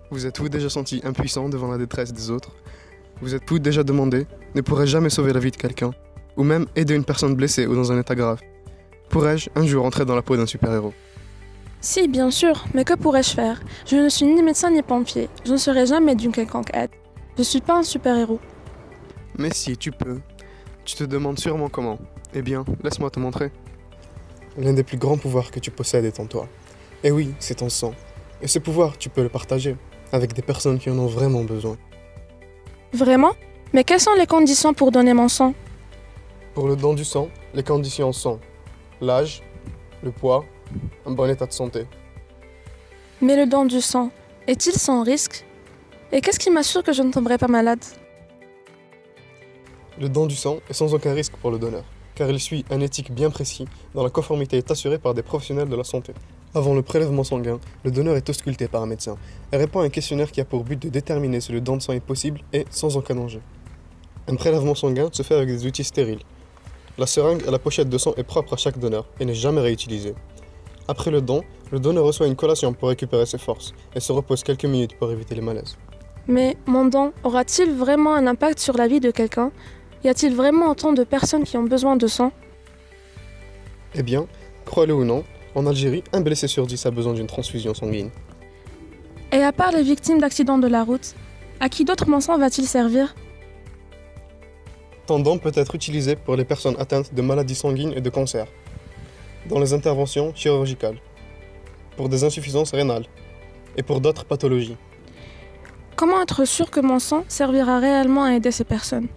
Vous êtes-vous déjà senti impuissant devant la détresse des autres? Vous êtes-vous déjà demandé, ne pourrais-je jamais sauver la vie de quelqu'un? Ou même aider une personne blessée ou dans un état grave? Pourrais-je un jour entrer dans la peau d'un super-héros? Si, bien sûr, mais que pourrais-je faire? Je ne suis ni médecin ni pompier. Je ne serai jamais d'une quelconque aide. Je suis pas un super-héros. Mais si, tu peux. Tu te demandes sûrement comment. Eh bien, laisse-moi te montrer. L'un des plus grands pouvoirs que tu possèdes est en toi. Et oui, c'est ton sang. Et ce pouvoir, tu peux le partager avec des personnes qui en ont vraiment besoin. Vraiment? Mais quelles sont les conditions pour donner mon sang? Pour le don du sang, les conditions sont l'âge, le poids, un bon état de santé. Mais le don du sang, est-il sans risque? Et qu'est-ce qui m'assure que je ne tomberai pas malade? Le don du sang est sans aucun risque pour le donneur, car il suit un éthique bien précis dont la conformité est assurée par des professionnels de la santé. Avant le prélèvement sanguin, le donneur est ausculté par un médecin et répond à un questionnaire qui a pour but de déterminer si le don de sang est possible et sans aucun danger. Un prélèvement sanguin se fait avec des outils stériles. La seringue et la pochette de sang est propre à chaque donneur et n'est jamais réutilisée. Après le don, le donneur reçoit une collation pour récupérer ses forces et se repose quelques minutes pour éviter les malaises. Mais mon don aura-t-il vraiment un impact sur la vie de quelqu'un? Y a-t-il vraiment autant de personnes qui ont besoin de sang? Eh bien, crois-le ou non, en Algérie, un blessé sur 10 a besoin d'une transfusion sanguine. Et à part les victimes d'accidents de la route, à qui d'autre mon sang va-t-il servir? Ton don peut être utilisé pour les personnes atteintes de maladies sanguines et de cancer, dans les interventions chirurgicales, pour des insuffisances rénales et pour d'autres pathologies. Comment être sûr que mon sang servira réellement à aider ces personnes?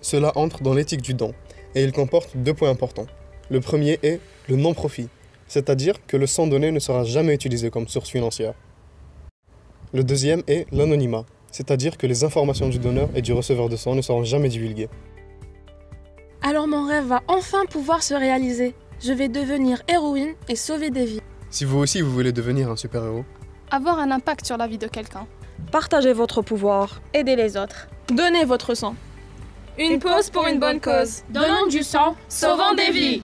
Cela entre dans l'éthique du don, et il comporte 2 points importants. Le premier est le non-profit, c'est-à-dire que le sang donné ne sera jamais utilisé comme source financière. Le deuxième est l'anonymat, c'est-à-dire que les informations du donneur et du receveur de sang ne seront jamais divulguées. Alors mon rêve va enfin pouvoir se réaliser. Je vais devenir héroïne et sauver des vies. Si vous aussi vous voulez devenir un super-héros, Avoir un impact sur la vie de quelqu'un. Partagez votre pouvoir. Aider les autres. Donnez votre sang. Une pause pour une bonne cause. Donnons du sang, sauvons des vies.